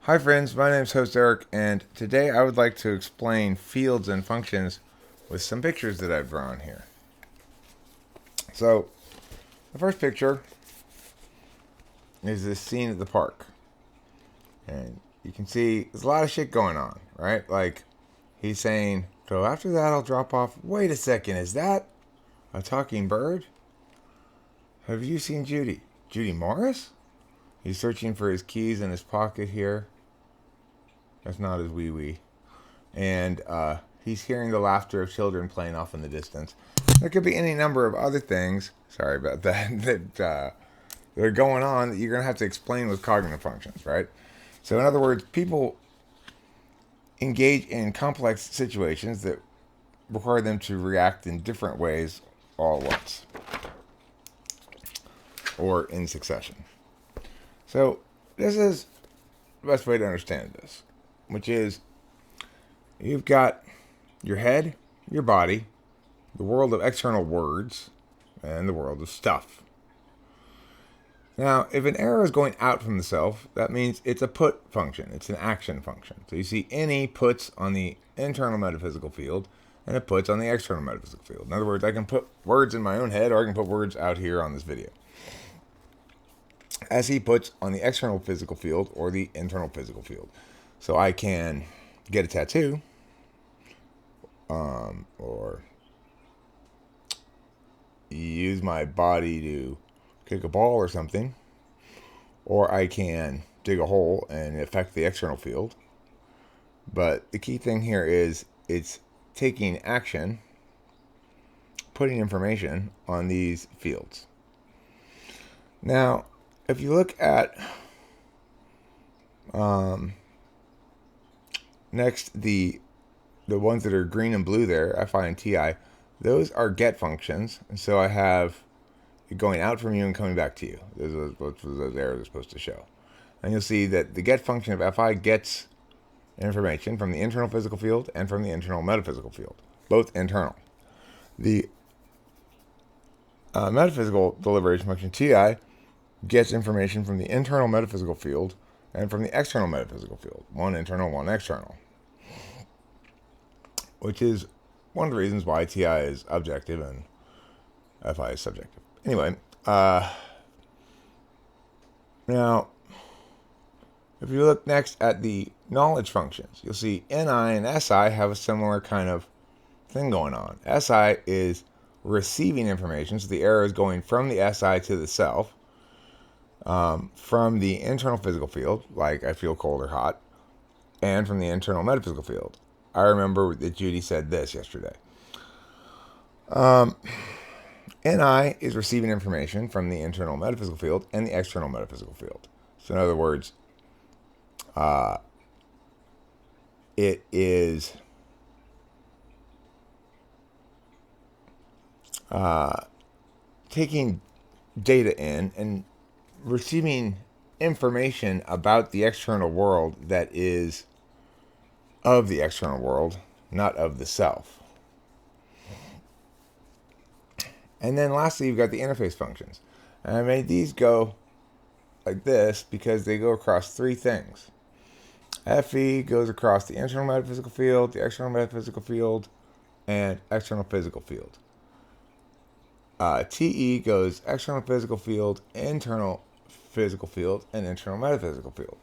Hi friends, my name is host Eric, and today I would like to explain fields and functions with some pictures that I've drawn here. So, the first picture is this scene at the park. And you can see there's a lot of shit going on, right? Like, he's saying, so after that I'll drop off. Wait a second, is that a talking bird? Have you seen Judy? Judy Morris? He's searching for his keys in his pocket here. That's not his wee-wee. And he's hearing the laughter of children playing off in the distance. There could be any number of other things, sorry about that, that are going on that you're going to have to explain with cognitive functions, right? So in other words, people engage in complex situations that require them to react in different ways all at once or in succession. So this is the best way to understand this, which is you've got your head, your body, the world of external words, and the world of stuff. Now, if an arrow is going out from the self, that means it's a put function. It's an action function. So you see any puts on the internal metaphysical field, and it puts on the external metaphysical field. In other words, I can put words in my own head, or I can put words out here on this video. As he puts on the external physical field or the internal physical field. So I can get a tattoo, or use my body to kick a ball or something, or I can dig a hole and affect the external field. But the key thing here is it's taking action, putting information on these fields. Now, if you look at next the ones that are green and blue there, Fi and Ti, those are get functions. And so I have it going out from you and coming back to you. Those are what those arrows are supposed to show. And you'll see that the get function of Fi gets information from the internal physical field and from the internal metaphysical field, both internal. The metaphysical deliberation function Ti gets information from the internal metaphysical field and from the external metaphysical field, one internal, one external, which is one of the reasons why Ti is objective and Fi is subjective. Anyway, now, if you look next at the knowledge functions, you'll see Ni and Si have a similar kind of thing going on. Si is receiving information, so the arrow is going from the Si to the self, from the internal physical field, like I feel cold or hot, and from the internal metaphysical field. I remember that Judy said this yesterday. Ni is receiving information from the internal metaphysical field and the external metaphysical field. So in other words, it is taking data in and receiving information about the external world that is of the external world, not of the self. And then lastly, you've got the interface functions. And I made these go like this because they go across three things. Fe goes across the internal metaphysical field, the external metaphysical field, and external physical field. Te goes external physical field, internal physical field, and internal metaphysical field.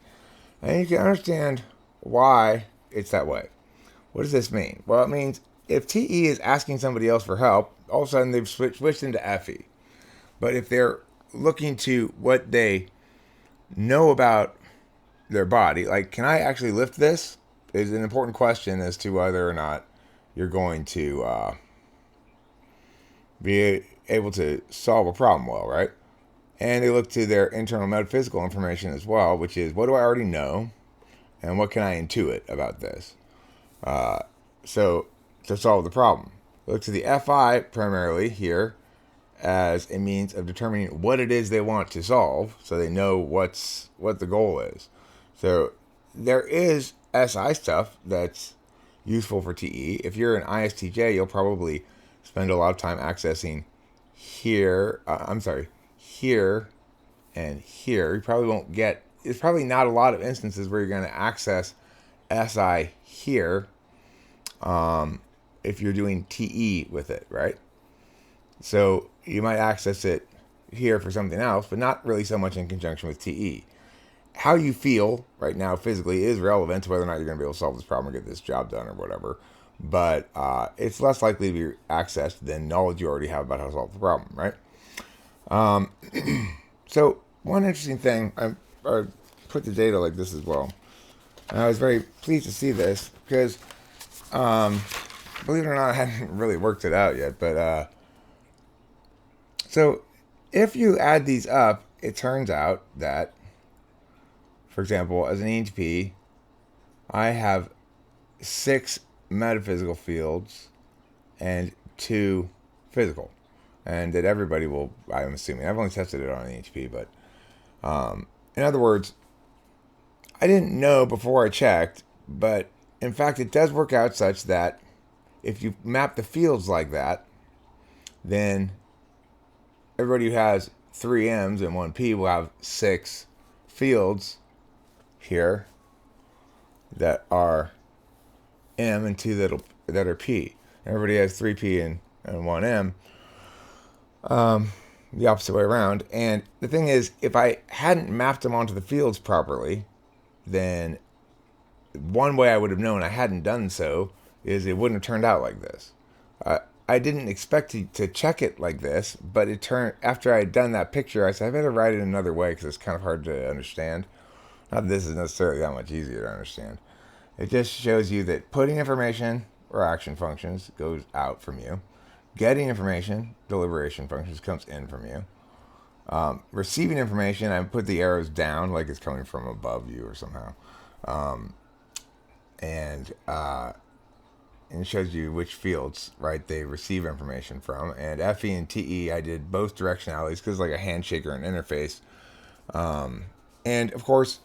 And you can understand why it's that way. What does this mean? Well, it means if Te is asking somebody else for help, all of a sudden they've switched into Fe. But if they're looking to what they know about their body, like, can I actually lift this? Is an important question as to whether or not you're going to be able to solve a problem well, right? And they look to their internal metaphysical information as well, which is, what do I already know? And what can I intuit about this? So to solve the problem. Look to the Fi primarily here as a means of determining what it is they want to solve, so they know what the goal is. So there is Si stuff that's useful for Te. If you're an ISTJ, you'll probably spend a lot of time accessing here and here. You probably won't get there's probably not a lot of instances where you're going to access SI here if you're doing TE with it, right? So you might access it here for something else, but not really so much in conjunction with TE. How you feel right now physically is relevant to whether or not you're going to be able to solve this problem or get this job done or whatever. But it's less likely to be accessed than knowledge you already have about how to solve the problem, right? So one interesting thing, I put the data like this as well. And I was very pleased to see this because, believe it or not, I hadn't really worked it out yet. But so if you add these up, it turns out that, for example, as an ENTP, I have 6 metaphysical fields and 2 physical. And that everybody will, I'm assuming. I've only tested it on an ENTP, but in other words, I didn't know before I checked, but in fact, it does work out such that if you map the fields like that, then everybody who has 3 M's and 1 P will have 6 fields here that are M and 2 that are P. Everybody has 3 P and 1 M. The opposite way around. And the thing is, if I hadn't mapped them onto the fields properly, then one way I would have known I hadn't done so is it wouldn't have turned out like this. I didn't expect to check it like this, but it turned, after I had done that picture, I said, I better write it another way because it's kind of hard to understand. Not that this is necessarily that much easier to understand. It just shows you that putting information or action functions goes out from you. Getting information, deliberation functions, comes in from you. Receiving information, I put the arrows down like it's coming from above you or somehow. And it shows you which fields, right, they receive information from. And FE and TE, I did both directionalities because it's like a handshake or an interface. And of course,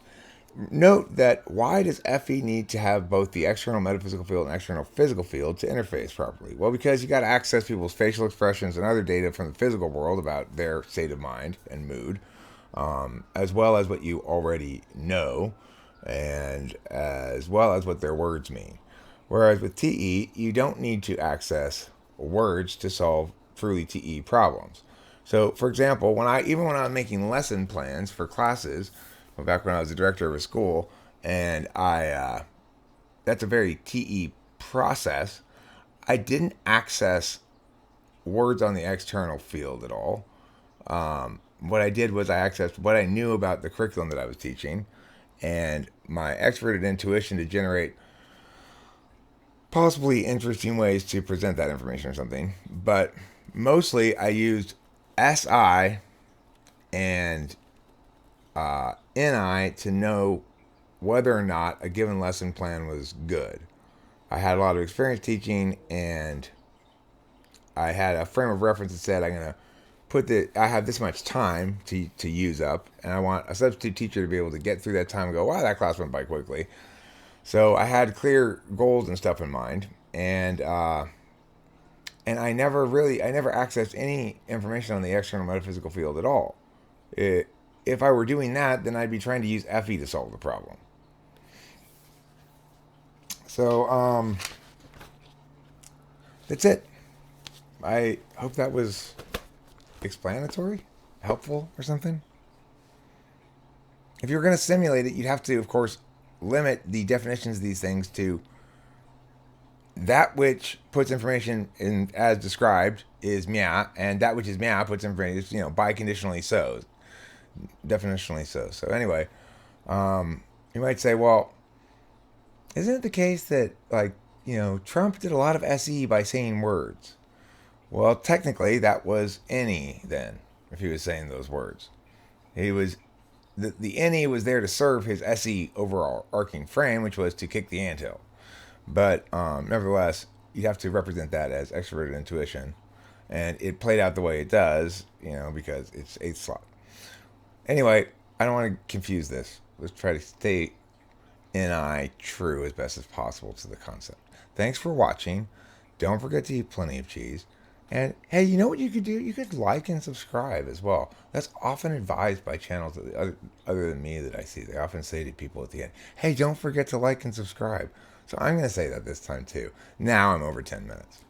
note that why does FE need to have both the external metaphysical field and external physical field to interface properly? Well, because you got to access people's facial expressions and other data from the physical world about their state of mind and mood, as well as what you already know, and as well as what their words mean. Whereas with TE, you don't need to access words to solve truly TE problems. So, for example, when I was making lesson plans for classes, back when I was the director of a school, and that's a very TE process, I didn't access words on the external field at all. What I did was I accessed what I knew about the curriculum that I was teaching and my extroverted intuition to generate possibly interesting ways to present that information or something. But mostly I used SI and NI to know whether or not a given lesson plan was good. I had a lot of experience teaching, and I had a frame of reference that said I have this much time to use up, and I want a substitute teacher to be able to get through that time and go, wow, that class went by quickly. So I had clear goals and stuff in mind, and I never accessed any information on the external metaphysical field at all. If I were doing that, then I'd be trying to use FE to solve the problem. So, that's it. I hope that was explanatory, helpful, or something. If you're going to simulate it, you'd have to, of course, limit the definitions of these things to that which puts information in as described is meow, and that which is meow puts information, biconditionally so. Definitionally so. So anyway, you might say, well, isn't it the case that, Trump did a lot of SE by saying words? Well, technically, that was NE then, if he was saying those words. He was, the NE was there to serve his SE overall arcing frame, which was to kick the anthill. But nevertheless, you have to represent that as extroverted intuition. And it played out the way it does, because it's 8th slot. Anyway, I don't want to confuse this. Let's try to stay NI true as best as possible to the concept. Thanks for watching. Don't forget to eat plenty of cheese. And hey, you know what you could do? You could like and subscribe as well. That's often advised by channels other than me that I see. They often say to people at the end, hey, don't forget to like and subscribe. So I'm going to say that this time too. Now I'm over 10 minutes.